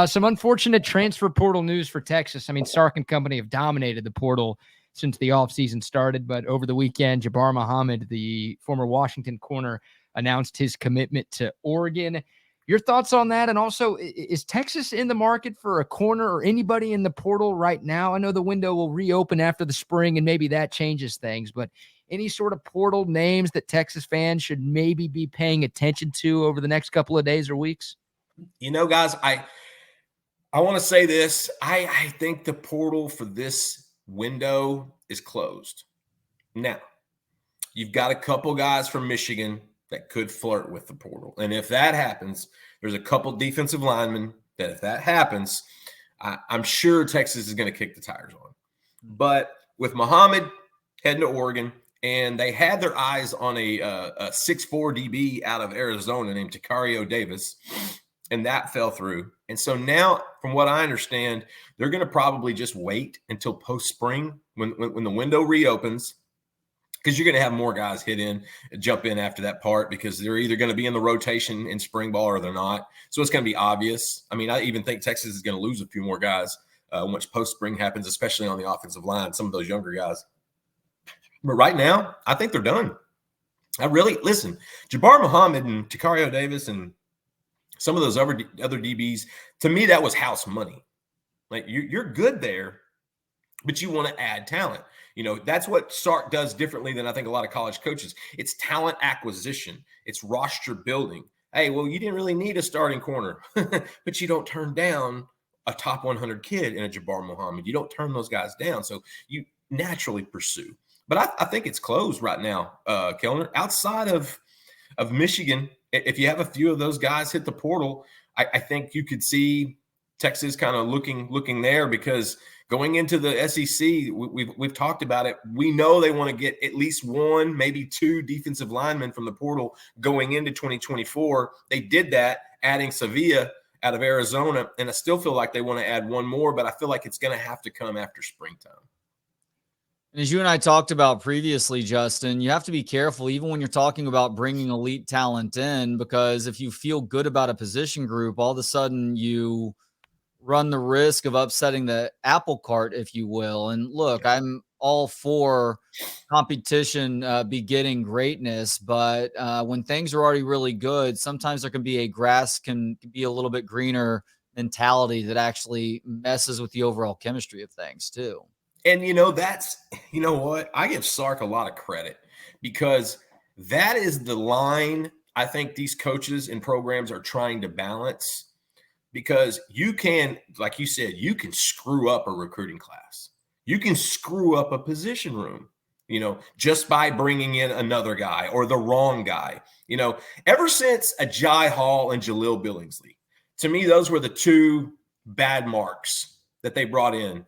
Some unfortunate transfer portal news for Texas. I mean, Sark and company have dominated the portal since the offseason started, but over the weekend, Jabbar Muhammad, the former Washington corner, announced his commitment to Oregon. Your thoughts on that? And also, is Texas in the market for a corner or anybody in the portal right now? I know the window will reopen after the spring and maybe that changes things, but any sort of portal names that Texas fans should maybe be paying attention to over the next couple of days or weeks? Guys, I want to say this. I think the portal for this window is closed. Now, you've got a couple guys from Michigan that could flirt with the portal. And if that happens, there's a couple defensive linemen that if that happens, I'm sure Texas is going to kick the tires on. But with Muhammad heading to Oregon, and they had their eyes on a 6'4 DB out of Arizona named Tacario Davis, and that fell through. And so now, from what I understand, they're going to probably just wait until post-spring when the window reopens, because you're going to have more guys jump in after that part, because they're either going to be in the rotation in spring ball or they're not. So it's going to be obvious. I mean, I even think Texas is going to lose a few more guys once post-spring happens, especially on the offensive line, some of those younger guys. But right now, I think they're done. Listen, Jabbar Muhammad and Tacario Davis and some of those other DBs, to me, that was house money. Like, you're good there, but you want to add talent. That's what Sark does differently than I think a lot of college coaches. It's talent acquisition. It's roster building. Hey, well, you didn't really need a starting corner, but you don't turn down a top 100 kid in a Jabbar Muhammad. You don't turn those guys down. So you naturally pursue. But I think it's closed right now, Kellner. Outside of Michigan, if you have a few of those guys hit the portal, I think you could see Texas kind of looking there, because going into the SEC, we've talked about it. We know they want to get at least one, maybe two defensive linemen from the portal going into 2024. They did that, adding Sevilla out of Arizona, and I still feel like they want to add one more, but I feel like it's going to have to come after springtime. As you and I talked about previously, Justin, you have to be careful even when you're talking about bringing elite talent in, because if you feel good about a position group, all of a sudden you run the risk of upsetting the apple cart, if you will. And look, I'm all for competition begetting greatness, but when things are already really good, sometimes there can be a grass can be a little bit greener mentality that actually messes with the overall chemistry of things too. And, what? I give Sark a lot of credit, because that is the line I think these coaches and programs are trying to balance, because you can, like you said, you can screw up a recruiting class. You can screw up a position room, just by bringing in another guy or the wrong guy. Ever since Ajay Hall and Jaleel Billingsley, to me, those were the two bad marks that they brought in.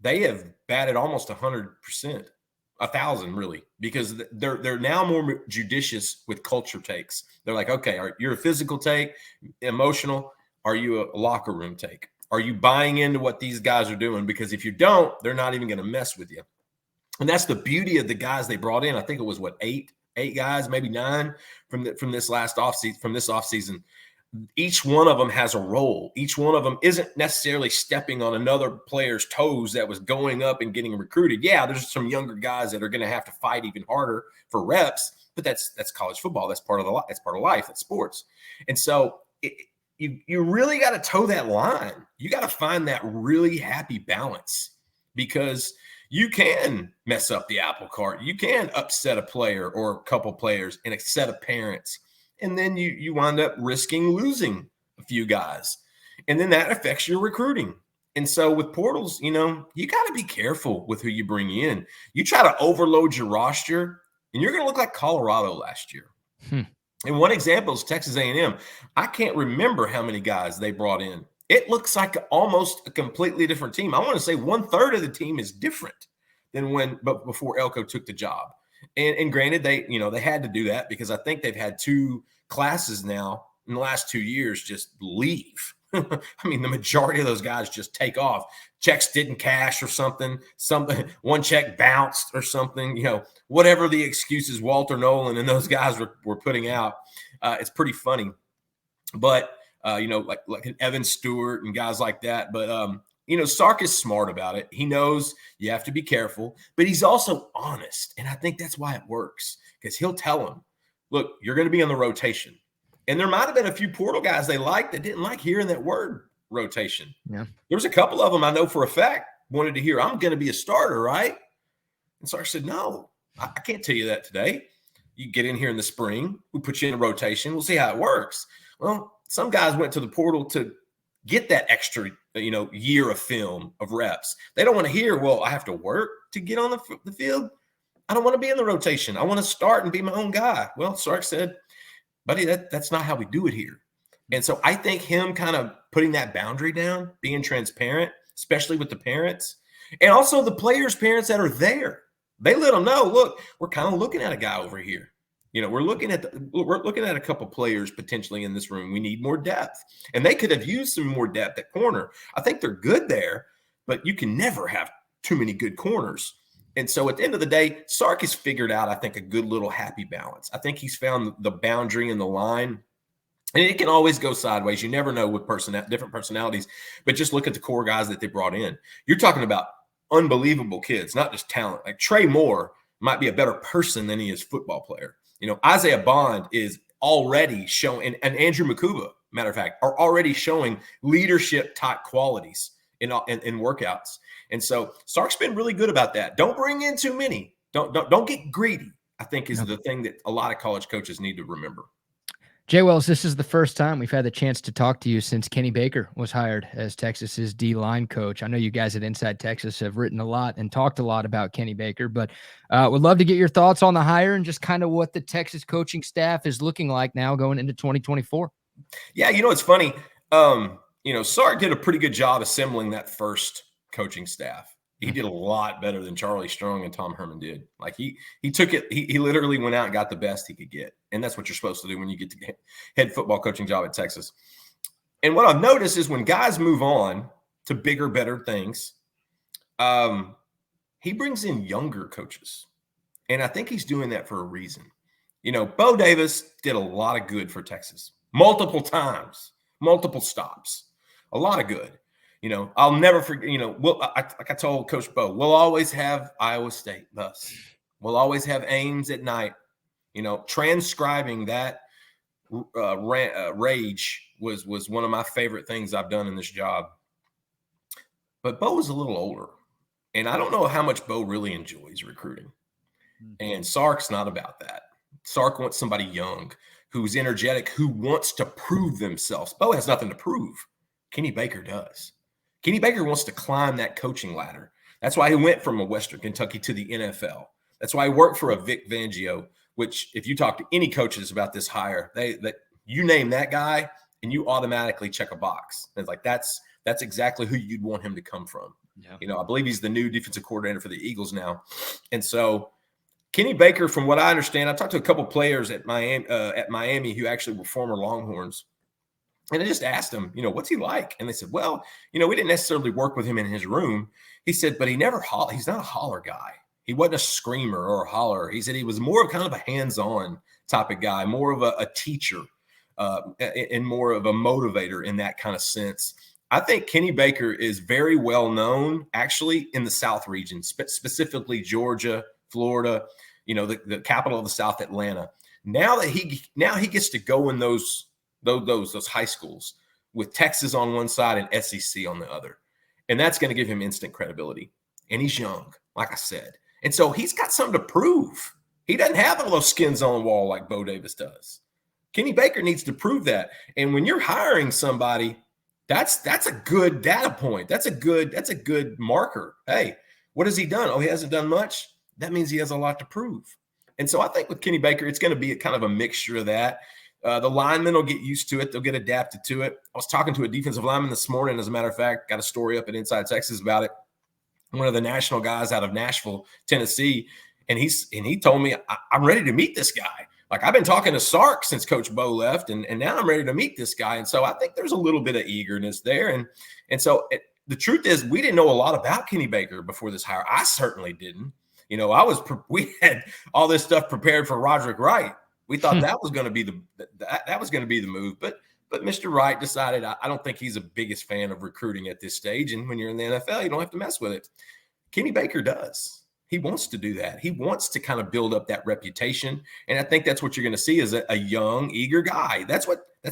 They have batted almost 100%, 1,000 really, because they're now more judicious with culture takes. They're like, okay, you're a physical take, emotional. Are you a locker room take? Are you buying into what these guys are doing? Because if you don't, they're not even going to mess with you. And that's the beauty of the guys they brought in. I think it was eight guys, maybe 9 from this offseason. Each one of them has a role. Each one of them isn't necessarily stepping on another player's toes that was going up and getting recruited. Yeah, there's some younger guys that are going to have to fight even harder for reps, but that's college football. That's part of life. That's sports. And so you really got to toe that line. You got to find that really happy balance, because you can mess up the apple cart. You can upset a player or a couple players and a set of parents. And then you wind up risking losing a few guys. And then that affects your recruiting. And so with portals, you got to be careful with who you bring in. You try to overload your roster, and you're going to look like Colorado last year. And one example is Texas A&M. I can't remember how many guys they brought in. It looks like almost a completely different team. I want to say 1/3 of the team is different than before Elko took the job. And granted, they had to do that because I think they've had 2 classes now in the last 2 years just leave. I mean, the majority of those guys just take off. Checks didn't cash or something, one check bounced or something, whatever the excuses Walter Nolan and those guys were putting out. It's pretty funny. But like an Evan Stewart and guys like that. But, Sark is smart about it. He knows you have to be careful, but he's also honest. And I think that's why it works, because he'll tell them, look, you're going to be on the rotation. And there might have been a few portal guys they liked that didn't like hearing that word rotation. Yeah. There was a couple of them I know for a fact wanted to hear, I'm going to be a starter, right? And Sark said, no, I can't tell you that today. You get in here in the spring, we'll put you in a rotation, we'll see how it works. Well, some guys went to the portal to get that extra, year of film, of reps. They don't want to hear, well, I have to work to get on the field. I don't want to be in the rotation. I want to start and be my own guy. Well, Sark said, buddy, that's not how we do it here. And so I think him kind of putting that boundary down, being transparent, especially with the parents, and also the players' parents that are there. They let them know, look, we're kind of looking at a guy over here. We're looking at a couple players potentially in this room. We need more depth. And they could have used some more depth at corner. I think they're good there, but you can never have too many good corners. And so at the end of the day, Sark has figured out, I think, a good little happy balance. I think he's found the boundary and the line. And it can always go sideways. You never know with different personalities. But just look at the core guys that they brought in. You're talking about unbelievable kids, not just talent. Like Trey Moore might be a better person than he is football player. Isaiah Bond is already showing, and Andrew Makuba, matter of fact, are already showing leadership type qualities in workouts. And so Sark's been really good about that. Don't bring in too many. Don't get greedy, I think, is the thing that a lot of college coaches need to remember. Jay Wells, this is the first time we've had the chance to talk to you since Kenny Baker was hired as Texas's D-line coach. I know you guys at Inside Texas have written a lot and talked a lot about Kenny Baker, but would love to get your thoughts on the hire and just kind of what the Texas coaching staff is looking like now going into 2024. Yeah, it's funny. Sark did a pretty good job assembling that first coaching staff. He did a lot better than Charlie Strong and Tom Herman did. Like he took it. He literally went out and got the best he could get. And that's what you're supposed to do when you get to head football coaching job at Texas. And what I've noticed is when guys move on to bigger, better things, he brings in younger coaches. And I think he's doing that for a reason. Bo Davis did a lot of good for Texas. Multiple times, multiple stops, a lot of good. I'll never forget, like I told Coach Bo, we'll always have Iowa State thus. We'll always have Ames at night. Transcribing that rage was one of my favorite things I've done in this job. But Bo was a little older, and I don't know how much Bo really enjoys recruiting. And Sark's not about that. Sark wants somebody young, who's energetic, who wants to prove themselves. Bo has nothing to prove. Kenny Baker does. Kenny Baker wants to climb that coaching ladder. That's why he went from a Western Kentucky to the NFL. That's why he worked for a Vic Fangio, which if you talk to any coaches about this hire, that you name that guy and you automatically check a box. And it's like, that's exactly who you'd want him to come from. Yeah. I believe he's the new defensive coordinator for the Eagles now. And so Kenny Baker, from what I understand, I talked to a couple players at Miami who actually were former Longhorns. And I just asked him, what's he like? And they said, well, we didn't necessarily work with him in his room. He said, but he's not a holler guy. He wasn't a screamer or a holler. He said he was more of kind of a hands-on type of guy, more of a teacher and more of a motivator in that kind of sense. I think Kenny Baker is very well known actually in the South region, specifically Georgia, Florida, the capital of the South, Atlanta. Now he gets to go in those high schools with Texas on one side and SEC on the other. And that's going to give him instant credibility. And he's young, like I said. And so he's got something to prove. He doesn't have all those skins on the wall like Bo Davis does. Kenny Baker needs to prove that. And when you're hiring somebody, that's a good data point. That's a good marker. Hey, what has he done? Oh, he hasn't done much. That means he has a lot to prove. And so I think with Kenny Baker, it's going to be kind of a mixture of that. The linemen will get used to it. They'll get adapted to it. I was talking to a defensive lineman this morning, as a matter of fact, got a story up at Inside Texas about it. One of the national guys out of Nashville, Tennessee, and he told me, I'm ready to meet this guy. Like, I've been talking to Sark since Coach Bo left, and now I'm ready to meet this guy. And so I think there's a little bit of eagerness there. And so the truth is, we didn't know a lot about Kenny Baker before this hire. I certainly didn't. We had all this stuff prepared for Roderick Wright. We thought that was going to be the move, but But Mr. Wright decided I don't think he's the biggest fan of recruiting at this stage. And when you're in the NFL, you don't have to mess with it. Kenny Baker does. He wants to do that. He wants to kind of build up that reputation. And I think that's what you're going to see is a young, eager guy. That's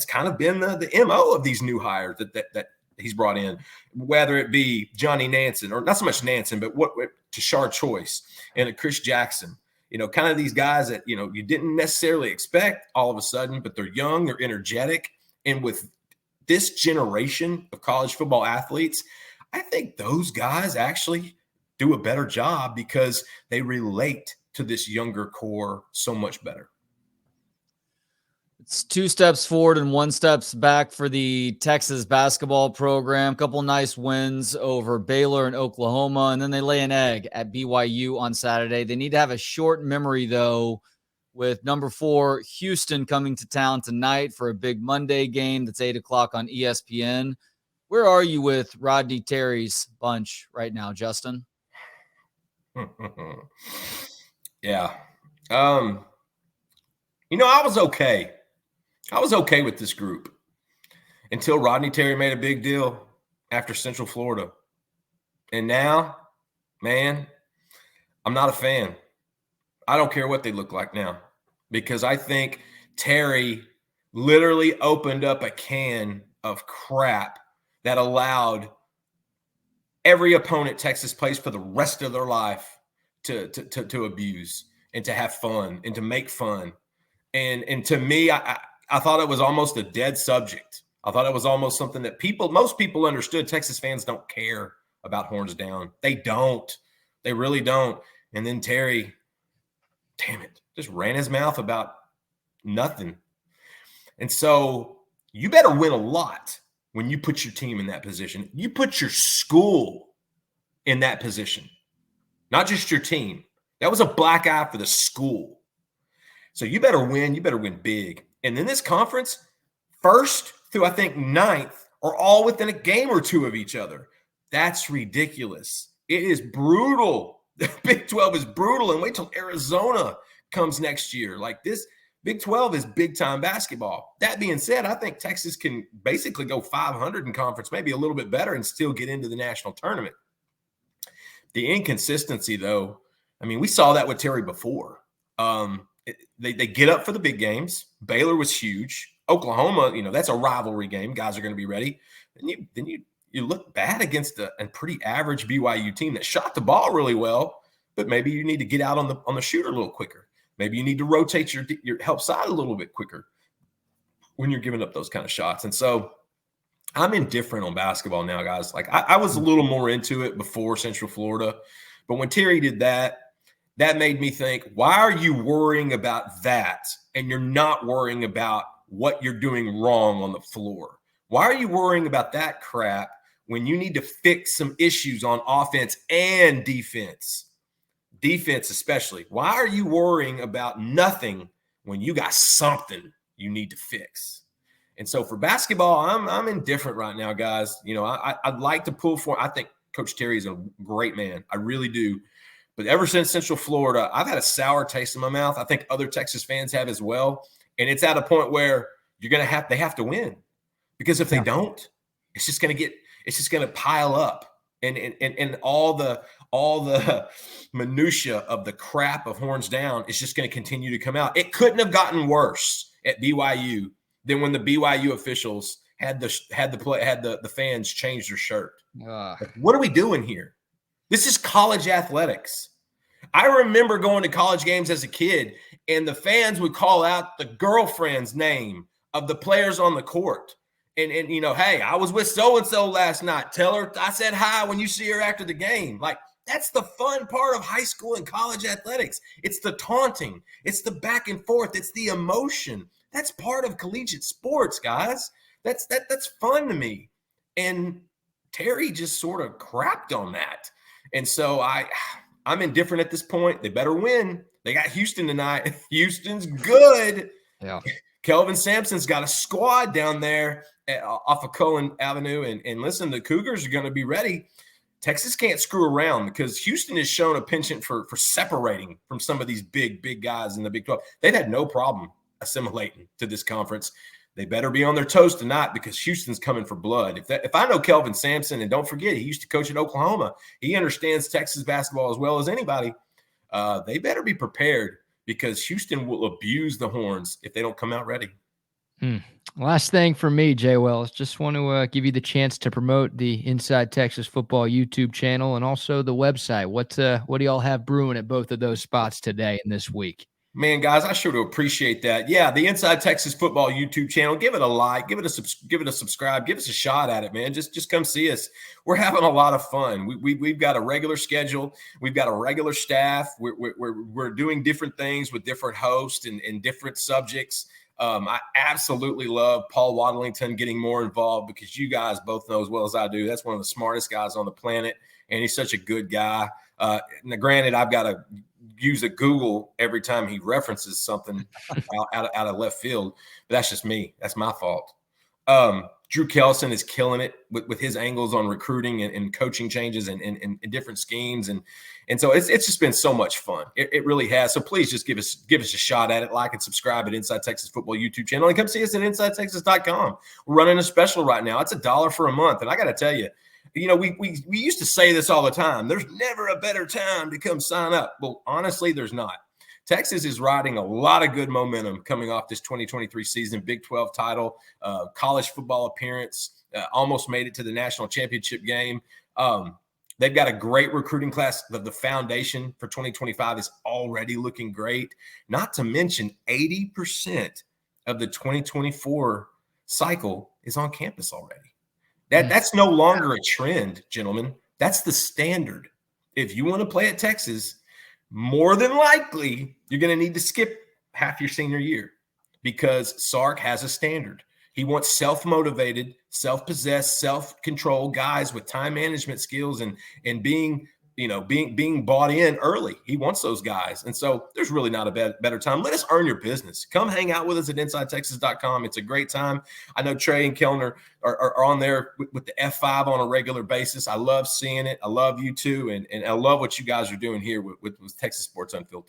kind of been the MO of these new hires that he's brought in, whether it be Johnny Nansen, or not so much Nansen, but Tashard Choice and Chris Jackson. Kind of these guys that, you didn't necessarily expect all of a sudden, but they're young, they're energetic. And with this generation of college football athletes, I think those guys actually do a better job because they relate to this younger core so much better. It's 2 steps forward and 1 step back for the Texas basketball program. Couple nice wins over Baylor and Oklahoma, and then they lay an egg at BYU on Saturday. They need to have a short memory, though, with number 4 Houston coming to town tonight for a big Monday game that's 8 o'clock on ESPN. Where are you with Rodney Terry's bunch right now, Justin? Yeah. I was okay. I was okay with this group until Rodney Terry made a big deal after Central Florida. And now, man, I'm not a fan. I don't care what they look like now, because I think Terry literally opened up a can of crap that allowed every opponent Texas plays for the rest of their life to abuse and to have fun and to make fun. And to me, I thought it was almost a dead subject. I thought it was almost something that most people understood. Texas fans don't care about Horns Down. They don't. They really don't. And then Terry, damn it, just ran his mouth about nothing. And so you better win a lot when you put your team in that position. You put your school in that position, not just your team. That was a black eye for the school. So you better win. You better win big. And then this conference, 1st through, I think, 9th, are all within a game or 2 of each other. That's ridiculous. It is brutal. The Big 12 is brutal. And wait till Arizona comes next year. Like, this Big 12 is big-time basketball. That being said, I think Texas can basically go 500 in conference, maybe a little bit better, and still get into the national tournament. The inconsistency, though, I mean, we saw that with Terry before. They get up for the big games. Baylor was huge. Oklahoma, that's a rivalry game. Guys are going to be ready. Then you look bad against a pretty average BYU team that shot the ball really well, but maybe you need to get out on the shooter a little quicker. Maybe you need to rotate your help side a little bit quicker when you're giving up those kind of shots. And so I'm indifferent on basketball now, guys. Like, I was a little more into it before Central Florida, but when Terry did that made me think, why are you worrying about that and you're not worrying about what you're doing wrong on the floor? Why are you worrying about that crap when you need to fix some issues on offense and defense? Defense especially. Why are you worrying about nothing when you got something you need to fix? And so for basketball, I'm indifferent right now, guys. I'd like to pull for – I think Coach Terry is a great man. I really do. But ever since Central Florida, I've had a sour taste in my mouth. I think other Texas fans have as well. And it's at a point where they have to win, because if they don't, it's just going to pile up. And all the minutia of the crap of Horns Down is just going to continue to come out. It couldn't have gotten worse at BYU than when the BYU officials had the fans change their shirt. What are we doing here? This is college athletics. I remember going to college games as a kid, and the fans would call out the girlfriend's name of the players on the court. And hey, I was with so-and-so last night. Tell her I said hi when you see her after the game. Like, that's the fun part of high school and college athletics. It's the taunting. It's the back and forth. It's the emotion. That's part of collegiate sports, guys. That's fun to me. And Terry just sort of crapped on that. And so I'm indifferent at this point. They better win. They got Houston tonight. Houston's good. Yeah. Kelvin Sampson's got a squad down there off of Cullen Avenue. And listen, the Cougars are going to be ready. Texas can't screw around, because Houston has shown a penchant for separating from some of these big guys in the Big 12. They've had no problem assimilating to this conference. They better be on their toes tonight because Houston's coming for blood. If I know Kelvin Sampson, and don't forget, he used to coach at Oklahoma. He understands Texas basketball as well as anybody. They better be prepared because Houston will abuse the Horns if they don't come out ready. Last thing for me, Jay Wells, just want to give you the chance to promote the Inside Texas Football YouTube channel and also the website. What do y'all have brewing at both of those spots today and this week? Man, guys, I sure do appreciate that. Yeah, the Inside Texas Football YouTube channel. Give it a like, give it a subscribe, give us a shot at it, man. Just come see us. We're having a lot of fun. We've got a regular schedule. We've got a regular staff. We're doing different things with different hosts and different subjects. I absolutely love Paul Waddlington getting more involved because you guys both know as well as I do, that's one of the smartest guys on the planet, and he's such a good guy. Now, granted, I've got to use a Google every time he references something out of left field, but that's just me. That's my fault. Drew Kelson is killing it with his angles on recruiting and coaching changes and different schemes. And so it's just been so much fun. It really has. So please just give us a shot at it. Like and subscribe at Inside Texas Football YouTube channel and come see us at InsideTexas.com. We're running a special right now. It's $1 for a month. And I got to tell you, we used to say this all the time. There's never a better time to come sign up. Well, honestly, there's not. Texas is riding a lot of good momentum coming off this 2023 season, Big 12 title, college football appearance, almost made it to the national championship game. They've got a great recruiting class. The foundation for 2025 is already looking great. Not to mention 80% of the 2024 cycle is on campus already. That's no longer a trend, gentlemen. That's the standard. If you want to play at Texas, more than likely, you're going to need to skip half your senior year because Sark has a standard. He wants self-motivated, self-possessed, self-controlled guys with time management skills and being bought in early. He wants those guys. And so there's really not a better time. Let us earn your business. Come hang out with us at InsideTexas.com. It's a great time. I know Trey and Kellner are on there with the F5 on a regular basis. I love seeing it. I love you too. And I love what you guys are doing here with Texas Sports Unfiltered.